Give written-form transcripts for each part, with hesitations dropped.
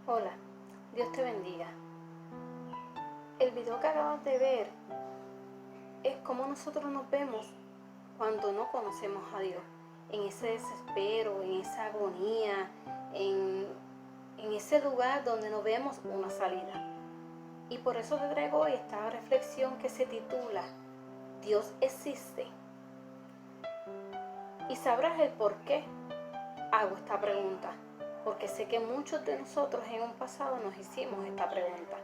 Hola, Dios te bendiga. El video que acabas de ver es cómo nosotros nos vemos cuando no conocemos a Dios, en ese desespero, en esa agonía, en ese lugar donde no vemos una salida. Y por eso te traigo hoy esta reflexión que se titula Dios existe. Y sabrás el por qué hago esta pregunta, porque sé que muchos de nosotros en un pasado nos hicimos esta pregunta.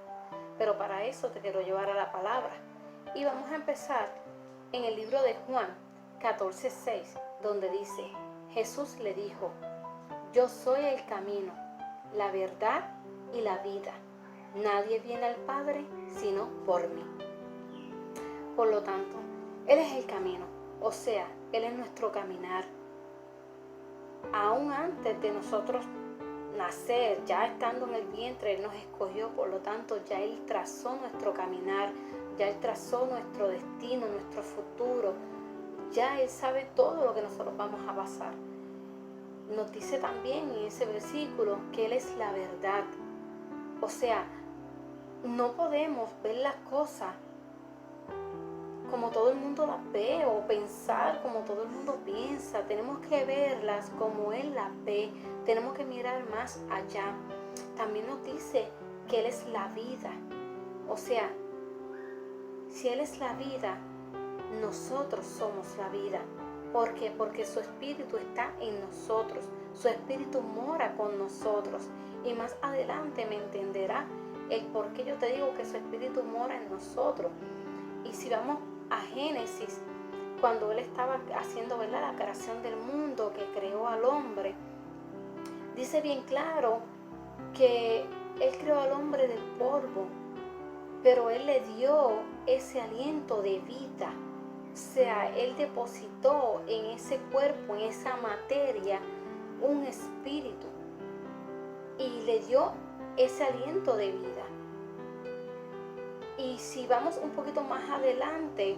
Pero para eso te quiero llevar a la palabra. Y vamos a empezar en el libro de Juan 14:6, donde dice: Jesús le dijo: yo soy el camino, la verdad y la vida. Nadie viene al Padre sino por mí. Por lo tanto, Él es el camino, o sea, Él es nuestro caminar. Aún antes de nosotros nacer, ya estando en el vientre, Él nos escogió, por lo tanto ya Él trazó nuestro caminar, ya Él trazó nuestro destino, nuestro futuro, ya Él sabe todo lo que nosotros vamos a pasar. Nos dice también en ese versículo que Él es la verdad, o sea, no podemos ver las cosas como todo el mundo las ve o pensar como todo el mundo piensa. Tenemos que verlas como Él las ve. Tenemos que mirar más allá. También nos dice que Él es la vida. O sea, si Él es la vida, nosotros somos la vida. ¿Por qué? Porque su Espíritu está en nosotros. Su Espíritu mora con nosotros. Y más adelante me entenderá el por qué yo te digo que su Espíritu mora en nosotros. Y si vamos a Génesis, cuando Él estaba haciendo, ¿verdad?, la creación del mundo, que creó al hombre, dice bien claro que Él creó al hombre del polvo, pero Él le dio ese aliento de vida. O sea, Él depositó en ese cuerpo, en esa materia, un espíritu y le dio ese aliento de vida. Y si vamos un poquito más adelante,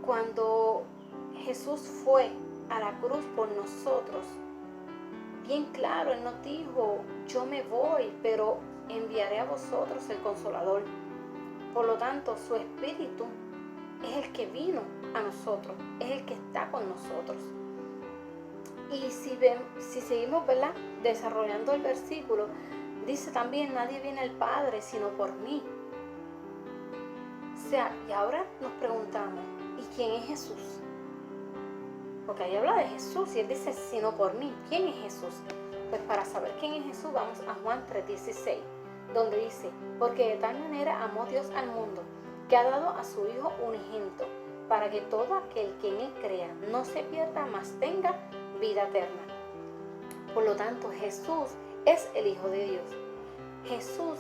cuando Jesús fue a la cruz por nosotros, bien claro, Él nos dijo: yo me voy, pero enviaré a vosotros el Consolador. Por lo tanto, su Espíritu es el que vino a nosotros, es el que está con nosotros. Y si seguimos, ¿verdad?, desarrollando el versículo, dice también: nadie viene al Padre sino por mí. O sea, y ahora nos preguntamos: ¿y quién es Jesús? Porque ahí habla de Jesús y Él dice: sino por mí. ¿Quién es Jesús? Pues para saber quién es Jesús, vamos a Juan 3:16, donde dice: porque de tal manera amó Dios al mundo, que ha dado a su Hijo unigénito, para que todo aquel que en Él crea no se pierda, mas tenga vida eterna. Por lo tanto, Jesús es el Hijo de Dios. Jesús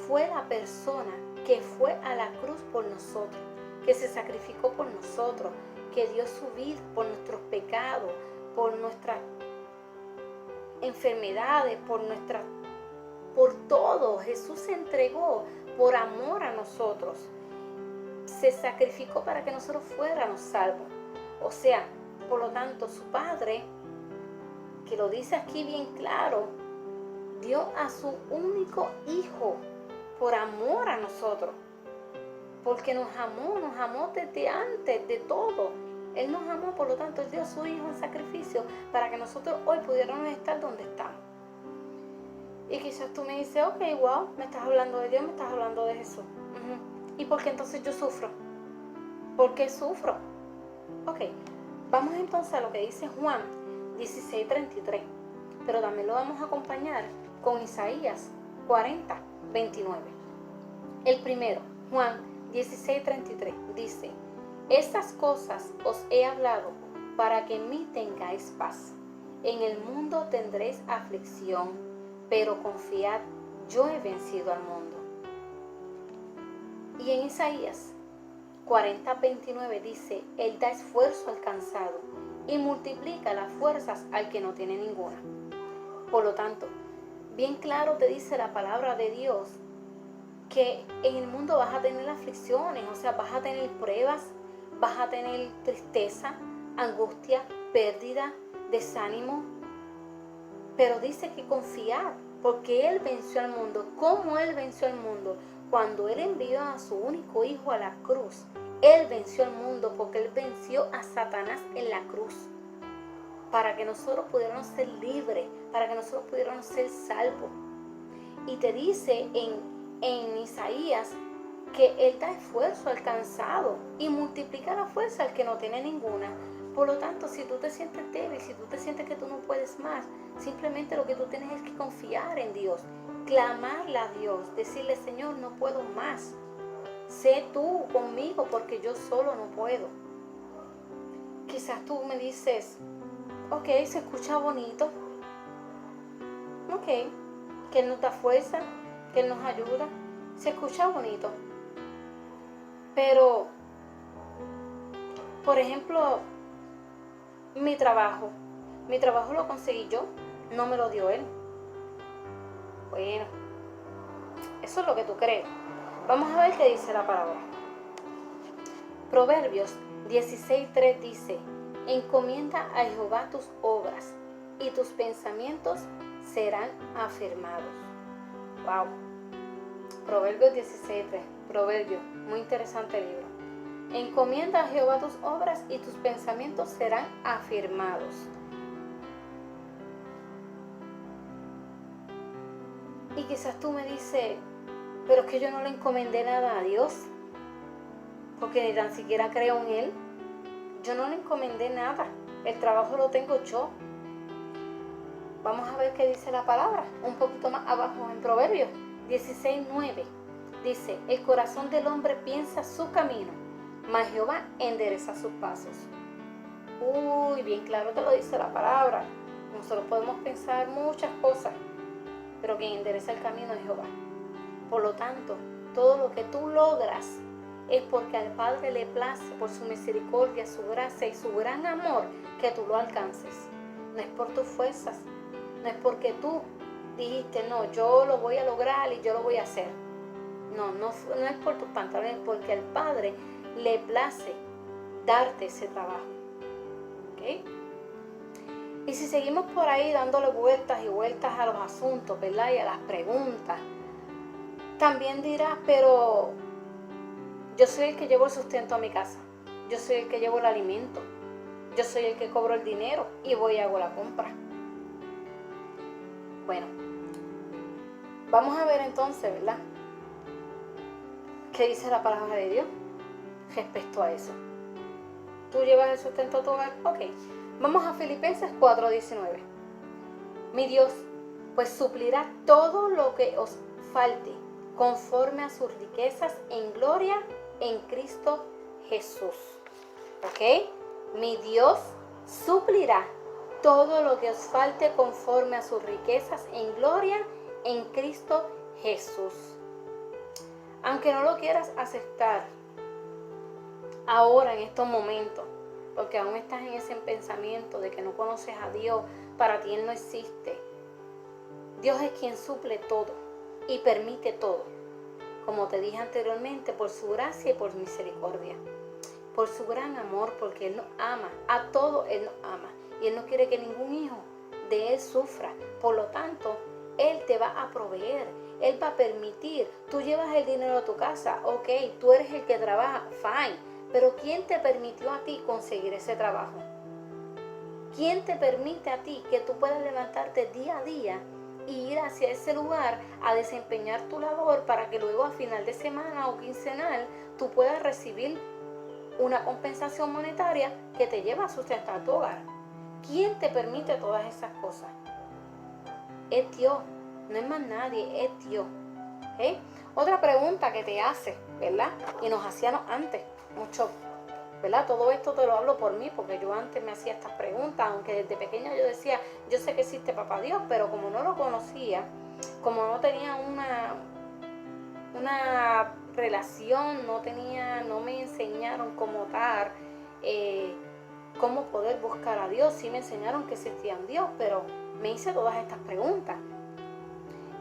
fue la persona que fue a la cruz por nosotros, que se sacrificó por nosotros, que dio su vida por nuestros pecados, por nuestras enfermedades, por todo. Jesús se entregó por amor a nosotros. Se sacrificó para que nosotros fuéramos salvos. O sea, por lo tanto, su Padre, que lo dice aquí bien claro, dio a su único Hijo por amor a nosotros, porque nos amó desde antes de todo. Él nos amó, por lo tanto, Él dio a su Hijo en sacrificio para que nosotros hoy pudiéramos estar donde estamos. Y quizás tú me dices: ok, wow, me estás hablando de Dios, me estás hablando de Jesús. ¿Y por qué entonces yo sufro? ¿Por qué sufro? Ok, vamos entonces a lo que dice Juan 16:33, pero también lo vamos a acompañar con Isaías 40:29. El primero, Juan 16:33, dice: estas cosas os he hablado para que en mí tengáis paz. En el mundo tendréis aflicción, pero confiad, yo he vencido al mundo. Y en Isaías 40:29 dice: Él da esfuerzo al cansado y multiplica las fuerzas al que no tiene ninguna. Por lo tanto, bien claro te dice la palabra de Dios que en el mundo vas a tener aflicciones, o sea, vas a tener pruebas, vas a tener tristeza, angustia, pérdida, desánimo. Pero dice que confiar, porque Él venció al mundo. ¿Cómo Él venció al mundo? Cuando Él envió a su único hijo a la cruz, Él venció al mundo porque Él venció a Satanás en la cruz. Para que nosotros pudiéramos ser libres, para que nosotros pudiéramos ser salvos. Y te dice en Isaías que Él da esfuerzo al cansado y multiplica la fuerza al que no tiene ninguna. Por lo tanto, si tú te sientes débil, si tú te sientes que tú no puedes más, simplemente lo que tú tienes es que confiar en Dios, clamarle a Dios, decirle: Señor, no puedo más. Sé tú conmigo porque yo solo no puedo. Quizás tú me dices: ok, se escucha bonito. Ok, que Él nos da fuerza, que Él nos ayuda. Se escucha bonito. Pero, por ejemplo, mi trabajo lo conseguí yo, no me lo dio Él. Bueno, eso es lo que tú crees. Vamos a ver qué dice la palabra. Proverbios 16:3 dice: encomienda a Jehová tus obras y tus pensamientos serán afirmados. Wow. Proverbios 16:3. Proverbios, muy interesante libro. Encomienda a Jehová tus obras y tus pensamientos serán afirmados. Y quizás tú me dices: pero es que yo no le encomendé nada a Dios, porque ni tan siquiera creo en Él. Yo no le encomendé nada, el trabajo lo tengo yo. Vamos a ver qué dice la palabra, un poquito más abajo en Proverbios 16:9. Dice: el corazón del hombre piensa su camino, mas Jehová endereza sus pasos. Uy, bien claro te lo dice la palabra. Nosotros podemos pensar muchas cosas, pero quien endereza el camino es Jehová. Por lo tanto, todo lo que tú logras es porque al Padre le place, por su misericordia, su gracia y su gran amor, que tú lo alcances. No es por tus fuerzas, no es porque tú dijiste: no, yo lo voy a lograr y yo lo voy a hacer. No es por tus pantalones, porque al Padre le place darte ese trabajo. ¿Ok? Y si seguimos por ahí dándole vueltas y vueltas a los asuntos, ¿verdad? Y a las preguntas, también dirás: pero yo soy el que llevo el sustento a mi casa, yo soy el que llevo el alimento, yo soy el que cobro el dinero y voy y hago la compra. Bueno, vamos a ver entonces, ¿verdad?, ¿qué dice la palabra de Dios respecto a eso? ¿Tú llevas el sustento a tu hogar? Ok, vamos a Filipenses 4:19. Mi Dios pues suplirá todo lo que os falte conforme a sus riquezas en gloria en Cristo Jesús. ¿Ok? Mi Dios suplirá todo lo que os falte conforme a sus riquezas en gloria en Cristo Jesús. Aunque no lo quieras aceptar ahora en estos momentos, porque aún estás en ese pensamiento de que no conoces a Dios, para ti Él no existe. Dios es quien suple todo y permite todo, como te dije anteriormente, por su gracia y por misericordia, por su gran amor, porque Él nos ama, a todos Él nos ama, y Él no quiere que ningún hijo de Él sufra. Por lo tanto, Él te va a proveer, Él va a permitir. Tú llevas el dinero a tu casa, ok, tú eres el que trabaja, fine, pero ¿quién te permitió a ti conseguir ese trabajo? ¿Quién te permite a ti que tú puedas levantarte día a día y ir hacia ese lugar a desempeñar tu labor para que luego a final de semana o quincenal tú puedas recibir una compensación monetaria que te lleva a sustentar tu hogar? ¿Quién te permite todas esas cosas? Es Dios, no es más nadie, es Dios. ¿Okay? Otra pregunta que te hace, ¿verdad? Y nos hacíamos antes, mucho, ¿verdad? Todo esto te lo hablo por mí, porque yo antes me hacía estas preguntas, aunque desde pequeña yo decía: yo sé que existe Papá Dios, pero como no lo conocía, como no tenía una relación, no me enseñaron como tal, cómo poder buscar a Dios. Sí me enseñaron que existía un Dios, pero me hice todas estas preguntas.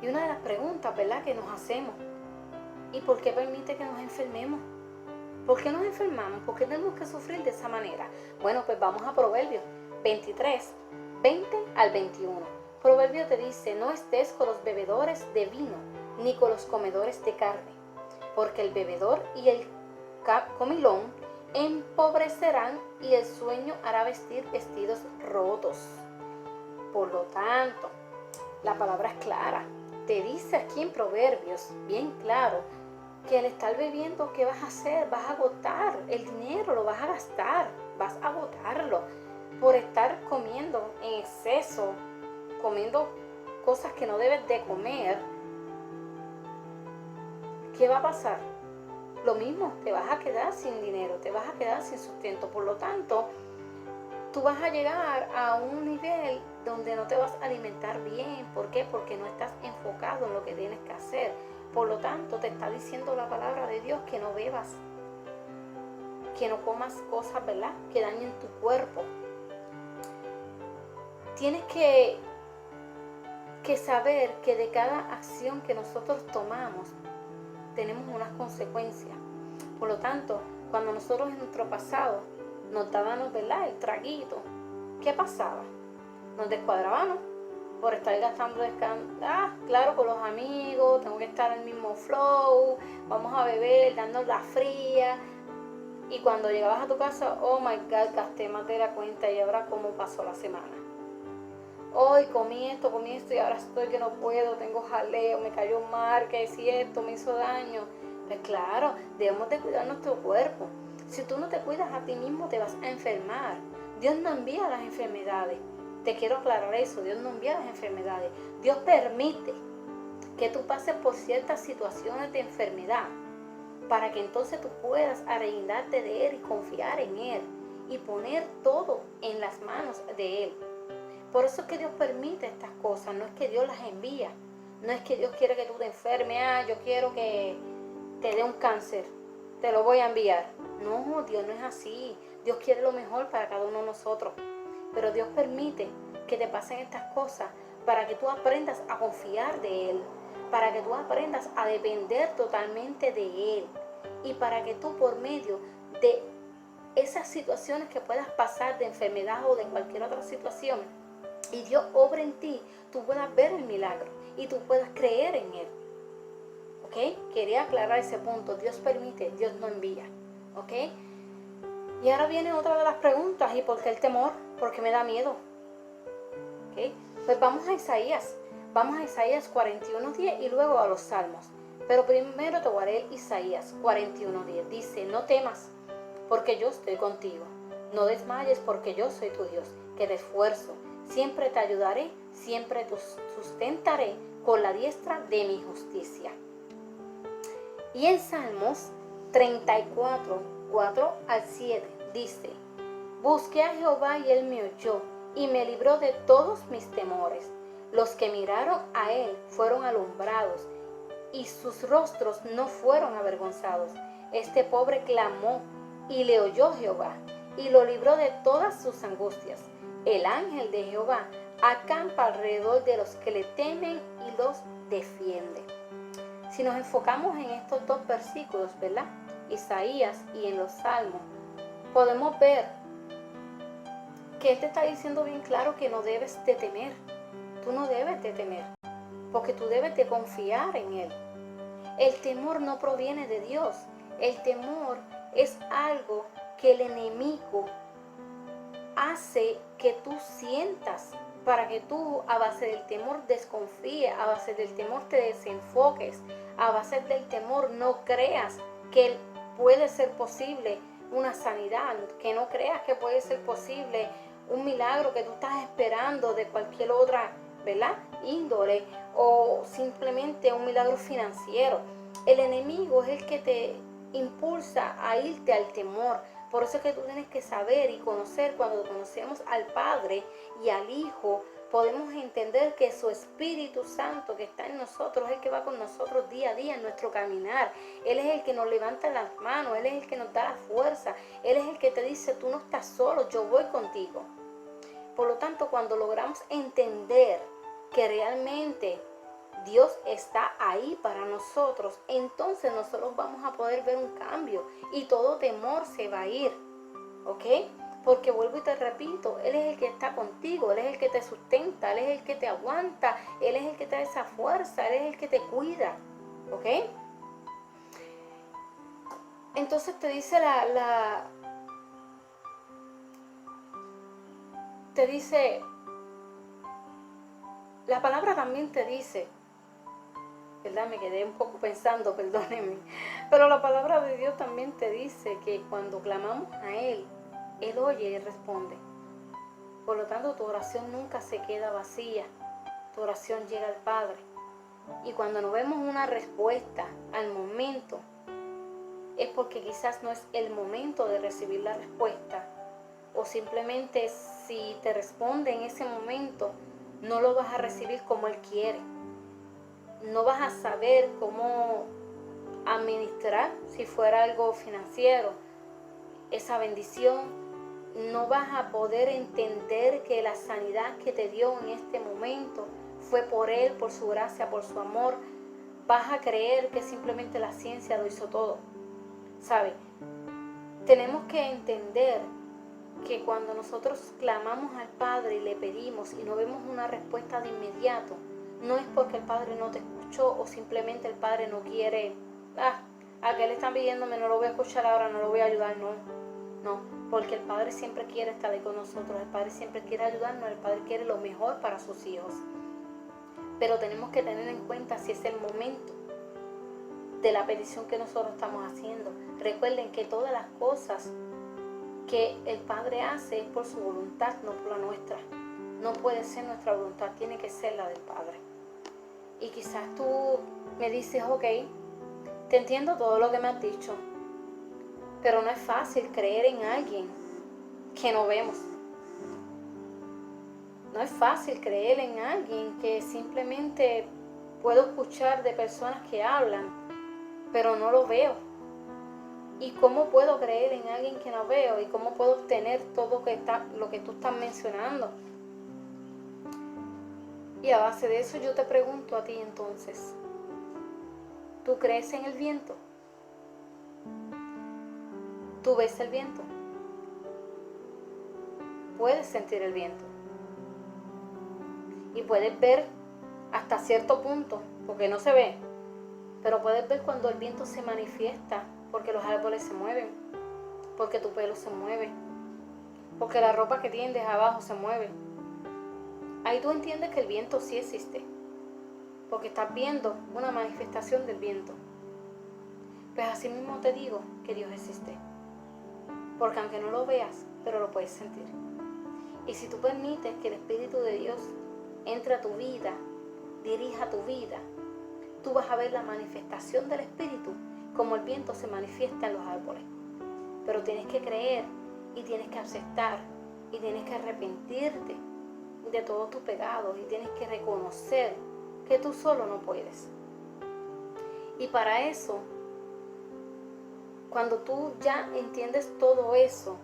Y una de las preguntas, ¿verdad?, que nos hacemos: ¿y por qué permite que nos enfermemos? ¿Por qué nos enfermamos? ¿Por qué tenemos que sufrir de esa manera? Bueno, pues vamos a Proverbios 23, 20 al 21. Proverbio te dice, no estés con los bebedores de vino, ni con los comedores de carne, porque el bebedor y el comilón empobrecerán y el sueño hará vestir vestidos rotos. Por lo tanto, la palabra es clara. Te dice aquí en Proverbios, bien claro, que al estar bebiendo, ¿qué vas a hacer? Vas a agotar el dinero, lo vas a gastar, vas a agotarlo por estar comiendo en exceso, comiendo cosas que no debes de comer. ¿Qué va a pasar? Lo mismo, te vas a quedar sin dinero, te vas a quedar sin sustento. Por lo tanto, tú vas a llegar a un nivel donde no te vas a alimentar bien. ¿Por qué? Porque no estás enfocado en lo que tienes que hacer. Por lo tanto, te está diciendo la palabra de Dios que no bebas, que no comas cosas, ¿verdad?, que dañen tu cuerpo. Tienes que saber que de cada acción que nosotros tomamos, tenemos unas consecuencias. Por lo tanto, cuando nosotros en nuestro pasado nos dábamos, ¿verdad?, el traguito, ¿qué pasaba? Nos descuadrábamos por estar gastando claro, con los amigos, tengo que estar en el mismo flow, vamos a beber, darnos la fría. Y cuando llegabas a tu casa, oh my God, gasté más de la cuenta y ahora cómo pasó la semana. Hoy comí esto y ahora estoy que no puedo, tengo jaleo, me cayó mal, que si esto me hizo daño. Pues claro, debemos de cuidar nuestro cuerpo. Si tú no te cuidas a ti mismo, te vas a enfermar. Dios no envía las enfermedades. Te quiero aclarar eso, Dios no envía las enfermedades. Dios permite que tú pases por ciertas situaciones de enfermedad para que entonces tú puedas arreglarte de Él y confiar en Él y poner todo en las manos de Él. Por eso es que Dios permite estas cosas, no es que Dios las envía, no es que Dios quiere que tú te enfermes, yo quiero que te dé un cáncer, te lo voy a enviar. No, Dios no es así, Dios quiere lo mejor para cada uno de nosotros, pero Dios permite que te pasen estas cosas para que tú aprendas a confiar de Él, para que tú aprendas a depender totalmente de Él y para que tú por medio de esas situaciones que puedas pasar de enfermedad o de cualquier otra situación, y Dios obra en ti, tú puedas ver el milagro y tú puedas creer en Él. ¿Ok? Quería aclarar ese punto. Dios permite, Dios no envía. ¿Ok? Y ahora viene otra de las preguntas. ¿Y por qué el temor? Porque me da miedo. ¿Ok? Pues vamos a Isaías. Vamos a Isaías 41:10 y luego a los Salmos. Pero primero te voy a leer Isaías 41:10. Dice, no temas, porque yo estoy contigo. No desmayes, porque yo soy tu Dios, que te esfuerzo. Siempre te ayudaré, siempre te sustentaré con la diestra de mi justicia. Y en Salmos 34:4-7 dice, busqué a Jehová y Él me oyó y me libró de todos mis temores. Los que miraron a Él fueron alumbrados y sus rostros no fueron avergonzados. Este pobre clamó y le oyó Jehová y lo libró de todas sus angustias. El ángel de Jehová acampa alrededor de los que le temen y los defiende. Si nos enfocamos en estos dos versículos, ¿verdad?, Isaías y en los Salmos, podemos ver que te está diciendo bien claro que no debes de temer. Tú no debes de temer, porque tú debes de confiar en Él. El temor no proviene de Dios. El temor es algo que el enemigo hace que tú sientas para que tú a base del temor desconfíes, a base del temor te desenfoques, a base del temor no creas que puede ser posible una sanidad, que no creas que puede ser posible un milagro que tú estás esperando de cualquier otra, ¿verdad?, índole, o simplemente un milagro financiero. El enemigo es el que te impulsa a irte al temor. Por eso es que tú tienes que saber y conocer. Cuando conocemos al Padre y al Hijo, podemos entender que su Espíritu Santo que está en nosotros es el que va con nosotros día a día en nuestro caminar. Él es el que nos levanta las manos, Él es el que nos da la fuerza, Él es el que te dice, tú no estás solo, yo voy contigo. Por lo tanto, cuando logramos entender que realmente Dios está ahí para nosotros, entonces nosotros vamos a poder ver un cambio y todo temor se va a ir. ¿Ok? Porque vuelvo y te repito, Él es el que está contigo, Él es el que te sustenta, Él es el que te aguanta, Él es el que te da esa fuerza, Él es el que te cuida. ¿Ok? Entonces te dice la palabra también te dice, ¿verdad? Me quedé un poco pensando, perdónenme. Pero la palabra de Dios también te dice que cuando clamamos a Él, Él oye y responde. Por lo tanto, tu oración nunca se queda vacía. Tu oración llega al Padre. Y cuando no vemos una respuesta al momento, es porque quizás no es el momento de recibir la respuesta. O simplemente si te responde en ese momento, no lo vas a recibir como Él quiere. No vas a saber cómo administrar, si fuera algo financiero, esa bendición. No vas a poder entender que la sanidad que te dio en este momento fue por Él, por su gracia, por su amor. Vas a creer que simplemente la ciencia lo hizo todo. ¿Sabe? Tenemos que entender que cuando nosotros clamamos al Padre y le pedimos y no vemos una respuesta de inmediato, no es porque el Padre no te escuchó o simplemente el Padre no quiere, a que le están pidiéndome, no lo voy a escuchar ahora, no lo voy a ayudar, no, porque el Padre siempre quiere estar ahí con nosotros, el Padre siempre quiere ayudarnos, el Padre quiere lo mejor para sus hijos. Pero tenemos que tener en cuenta si es el momento de la petición que nosotros estamos haciendo. Recuerden que todas las cosas que el Padre hace es por su voluntad, no por la nuestra. No puede ser nuestra voluntad, tiene que ser la del Padre. Y quizás tú me dices, ok, te entiendo todo lo que me has dicho, pero no es fácil creer en alguien que no vemos. No es fácil creer en alguien que simplemente puedo escuchar de personas que hablan, pero no lo veo. ¿Y cómo puedo creer en alguien que no veo? ¿Y cómo puedo obtener todo lo que tú estás mencionando? Y a base de eso yo te pregunto a ti entonces, ¿tú crees en el viento? ¿Tú ves el viento? Puedes sentir el viento. Y puedes ver hasta cierto punto, porque no se ve, pero puedes ver cuando el viento se manifiesta, porque los árboles se mueven, porque tu pelo se mueve, porque la ropa que tiendes abajo se mueve. Ahí tú entiendes que el viento sí existe, porque estás viendo una manifestación del viento. Pues así mismo te digo que Dios existe, porque aunque no lo veas, pero lo puedes sentir. Y si tú permites que el Espíritu de Dios entre a tu vida, dirija tu vida, tú vas a ver la manifestación del Espíritu como el viento se manifiesta en los árboles. Pero tienes que creer y tienes que aceptar y tienes que arrepentirte de todos tus pecados y tienes que reconocer que tú solo no puedes. Y para eso, cuando tú ya entiendes todo eso,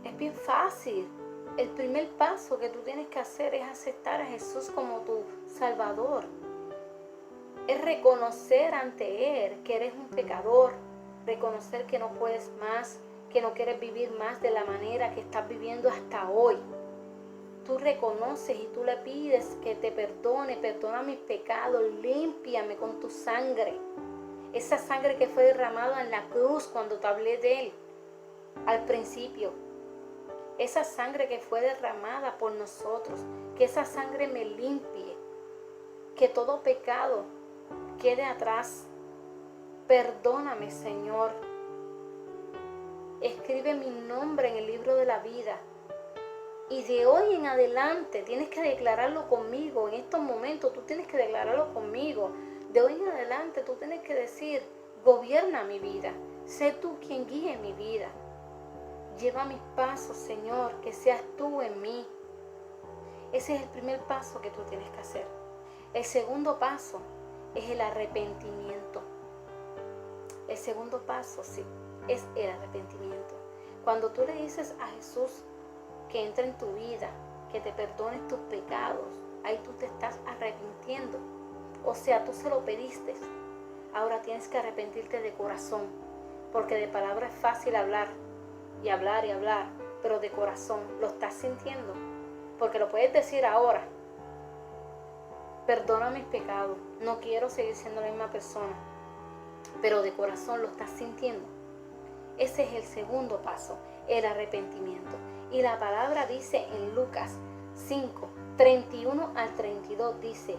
es bien fácil. El primer paso que tú tienes que hacer es aceptar a Jesús como tu Salvador. Es reconocer ante Él que eres un pecador, reconocer que no puedes más, que no quieres vivir más de la manera que estás viviendo hasta hoy. Tú reconoces y tú le pides que te perdona mis pecados, límpiame con tu sangre. Esa sangre que fue derramada en la cruz cuando te hablé de Él al principio. Esa sangre que fue derramada por nosotros, que esa sangre me limpie, que todo pecado quede atrás. Perdóname, Señor. Escribe mi nombre en el libro de la vida. Y de hoy en adelante tienes que declararlo conmigo. En estos momentos tú tienes que declararlo conmigo. De hoy en adelante tú tienes que decir, gobierna mi vida. Sé tú quien guíe mi vida. Lleva mis pasos, Señor, que seas tú en mí. Ese es el primer paso que tú tienes que hacer. El segundo paso es el arrepentimiento. El segundo paso, sí, es el arrepentimiento. Cuando tú le dices a Jesús que entre en tu vida, que te perdones tus pecados, ahí tú te estás arrepintiendo. O sea, tú se lo pediste. Ahora tienes que arrepentirte de corazón, porque de palabra es fácil hablar, y hablar, pero de corazón, ¿lo estás sintiendo? Porque lo puedes decir ahora. Perdona mis pecados, no quiero seguir siendo la misma persona, pero de corazón lo estás sintiendo. Ese es el segundo paso, el arrepentimiento. Y la palabra dice en Lucas 5, 31 al 32, dice: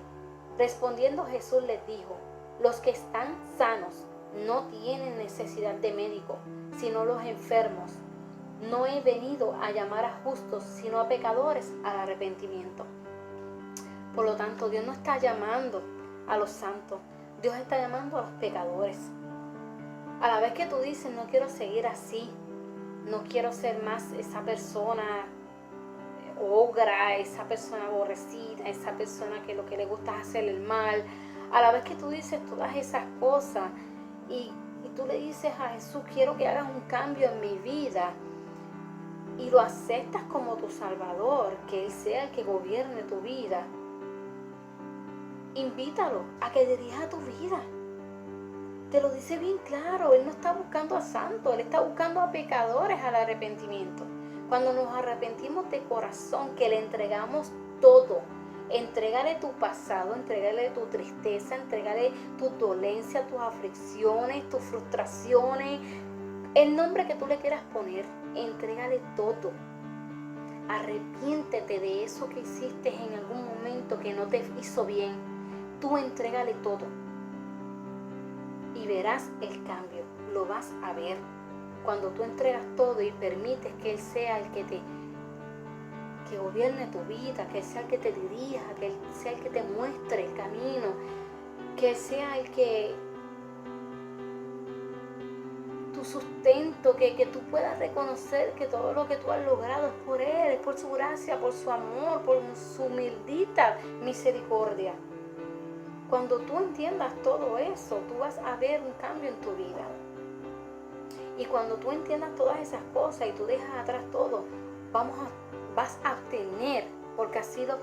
respondiendo Jesús les dijo: los que están sanos no tienen necesidad de médico, sino los enfermos. No he venido a llamar a justos, sino a pecadores al arrepentimiento. Por lo tanto, Dios no está llamando a los santos, Dios está llamando a los pecadores. A la vez que tú dices: no quiero seguir así, no quiero ser más esa persona ogra, esa persona aborrecida, esa persona que lo que le gusta es hacer el mal. A la vez que tú dices todas esas cosas y tú le dices a Jesús: quiero que hagas un cambio en mi vida, y lo aceptas como tu Salvador, que Él sea el que gobierne tu vida, invítalo a que dirija tu vida. Te lo dice bien claro, Él no está buscando a santos, Él está buscando a pecadores al arrepentimiento. Cuando nos arrepentimos de corazón, que le entregamos todo, entrégale tu pasado, entrégale tu tristeza, entrégale tu dolencia, tus aflicciones, tus frustraciones, el nombre que tú le quieras poner, entrégale todo. Arrepiéntete de eso que hiciste en algún momento que no te hizo bien. Tú entrégale todo y verás el cambio, lo vas a ver. Cuando tú entregas todo y permites que Él sea el que gobierne tu vida, que Él sea el que te dirija, que Él sea el que te muestre el camino, que Él sea el que tu sustento, que tú puedas reconocer que todo lo que tú has logrado es por Él, es por su gracia, por su amor, por su humildita misericordia. Cuando tú entiendas todo eso, tú vas a ver un cambio en tu vida. Y cuando tú entiendas todas esas cosas y tú dejas atrás todo, vas a obtener, porque así lo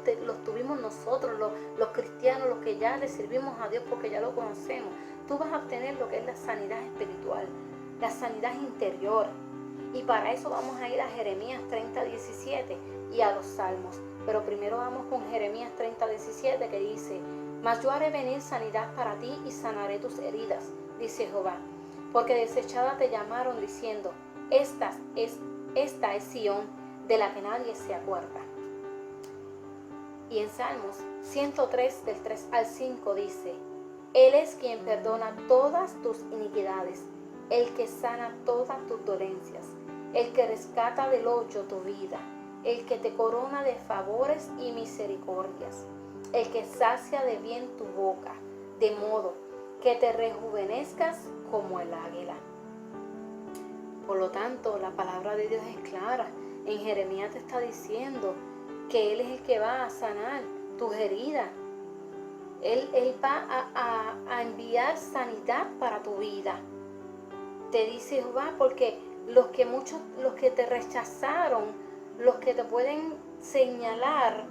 tuvimos nosotros, los cristianos, los que ya le servimos a Dios porque ya lo conocemos. Tú vas a obtener lo que es la sanidad espiritual, la sanidad interior. Y para eso vamos a ir a Jeremías 30, 17 y a los Salmos. Pero primero vamos con Jeremías 30, 17, que dice: mas yo haré venir sanidad para ti y sanaré tus heridas, dice Jehová. Porque desechada te llamaron diciendo: esta es Sión, de la que nadie se acuerda. Y en Salmos 103, del 3 al 5 dice: Él es quien perdona todas tus iniquidades, el que sana todas tus dolencias, el que rescata del hoyo tu vida, el que te corona de favores y misericordias, el que sacia de bien tu boca, de modo que te rejuvenezcas como el águila. Por lo tanto, la palabra de Dios es clara. En Jeremías te está diciendo que Él es el que va a sanar tus heridas. Él va a enviar sanidad para tu vida. Te dice Jehová, porque los que te rechazaron, los que te pueden señalar,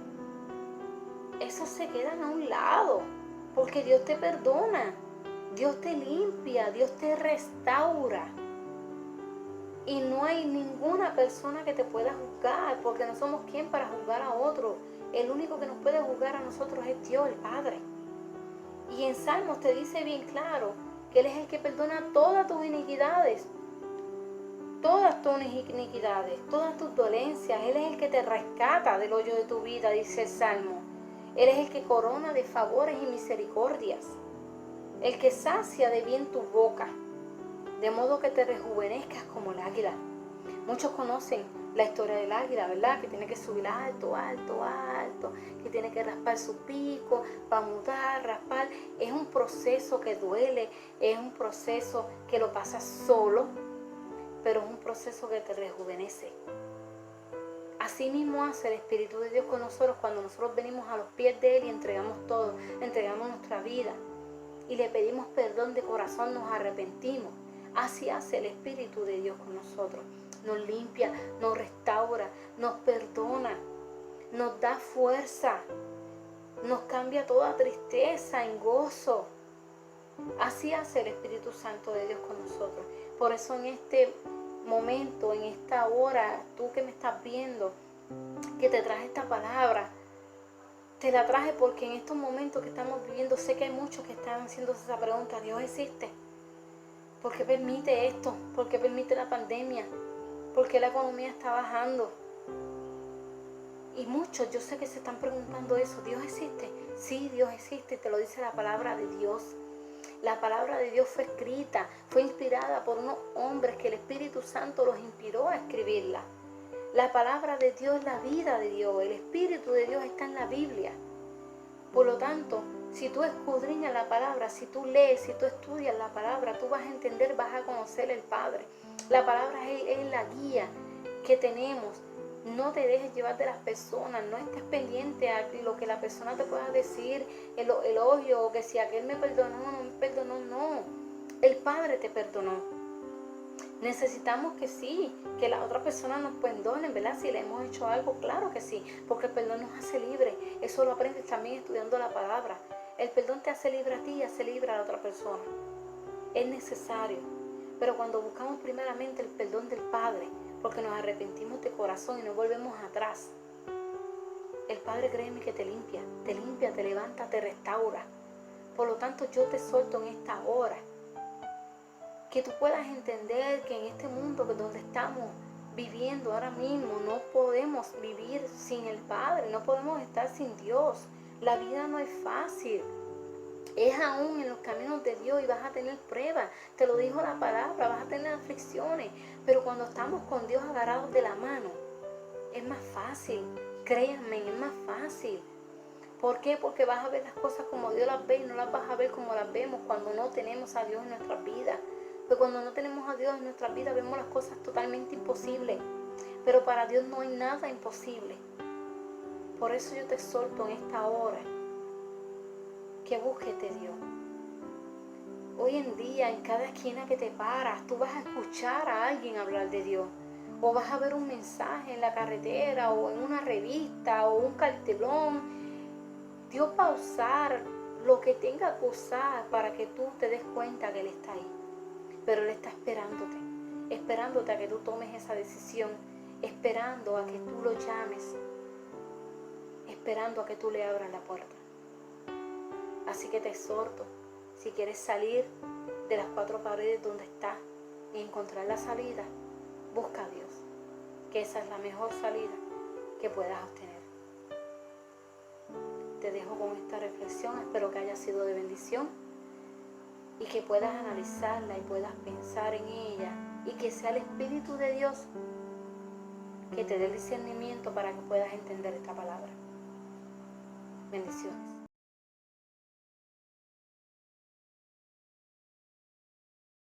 esos se quedan a un lado, porque Dios te perdona, Dios te limpia, Dios te restaura. Y no hay ninguna persona que te pueda juzgar, porque no somos quien para juzgar a otro. El único que nos puede juzgar a nosotros es Dios, el Padre. Y en Salmos te dice bien claro que Él es el que perdona todas tus iniquidades, todas tus dolencias. Él es el que te rescata del hoyo de tu vida, dice el Salmo. Él es el que corona de favores y misericordias, el que sacia de bien tu boca, de modo que te rejuvenezcas como el águila. Muchos conocen la historia del águila, ¿verdad? Que tiene que subir alto, alto, alto, que tiene que raspar su pico, para mudar, raspar. Es un proceso que duele, es un proceso que lo pasas solo, pero es un proceso que te rejuvenece. Así mismo hace el Espíritu de Dios con nosotros cuando nosotros venimos a los pies de Él y entregamos todo, entregamos nuestra vida y le pedimos perdón de corazón, nos arrepentimos. Así hace el Espíritu de Dios con nosotros. Nos limpia, nos restaura, nos perdona, nos da fuerza, nos cambia toda tristeza en gozo. Así hace el Espíritu Santo de Dios con nosotros. Por eso en momento, en esta hora, tú que me estás viendo, que te traje esta palabra, te la traje porque en estos momentos que estamos viviendo sé que hay muchos que están haciéndose esa pregunta: ¿Dios existe? ¿Por qué permite esto? ¿Por qué permite la pandemia? ¿Por qué la economía está bajando? Y muchos yo sé que se están preguntando eso. ¿Dios existe? Sí, Dios existe, te lo dice la palabra de Dios. La palabra de Dios fue escrita, fue inspirada por unos hombres que el Espíritu Santo los inspiró a escribirla. La palabra de Dios es la vida de Dios, el Espíritu de Dios está en la Biblia. Por lo tanto, si tú escudriñas la palabra, si tú lees, si tú estudias la palabra, tú vas a entender, vas a conocer el Padre. La palabra es la guía que tenemos. No te dejes llevar de las personas, no estés pendiente a lo que la persona te pueda decir, el elogio, o que si aquel me perdonó o no me perdonó, no. El Padre te perdonó. Necesitamos que sí, que las otras personas nos perdonen, ¿verdad? Si le hemos hecho algo, claro que sí, porque el perdón nos hace libre. Eso lo aprendes también estudiando la palabra. El perdón te hace libre a ti y hace libre a la otra persona. Es necesario. Pero cuando buscamos primeramente el perdón del Padre, porque nos arrepentimos de corazón y no volvemos atrás, el Padre, créeme, que te limpia, te levanta, te restaura. Por lo tanto, yo te exhorto en esta hora que tú puedas entender que en este mundo donde estamos viviendo ahora mismo no podemos vivir sin el Padre, no podemos estar sin Dios. La vida no es fácil. Es aún en los caminos de Dios y vas a tener pruebas. Te lo dijo la palabra, vas a tener aflicciones. Pero cuando estamos con Dios agarrados de la mano, es más fácil. Créanme, es más fácil. ¿Por qué? Porque vas a ver las cosas como Dios las ve y no las vas a ver como las vemos cuando no tenemos a Dios en nuestras vidas. Porque cuando no tenemos a Dios en nuestras vidas vemos las cosas totalmente imposibles. Pero para Dios no hay nada imposible. Por eso yo te exhorto en esta hora que busques de Dios. Hoy en día, en cada esquina que te paras, tú vas a escuchar a alguien hablar de Dios. O vas a ver un mensaje en la carretera o en una revista o un cartelón. Dios va a usar lo que tenga que usar para que tú te des cuenta que Él está ahí. Pero Él está esperándote a que tú tomes esa decisión, esperando a que tú lo llames, esperando a que tú le abras la puerta. Así que te exhorto, si quieres salir de las 4 paredes donde estás y encontrar la salida, busca a Dios, que esa es la mejor salida que puedas obtener. Te dejo con esta reflexión, espero que haya sido de bendición y que puedas analizarla y puedas pensar en ella y que sea el Espíritu de Dios que te dé el discernimiento para que puedas entender esta palabra. Bendiciones.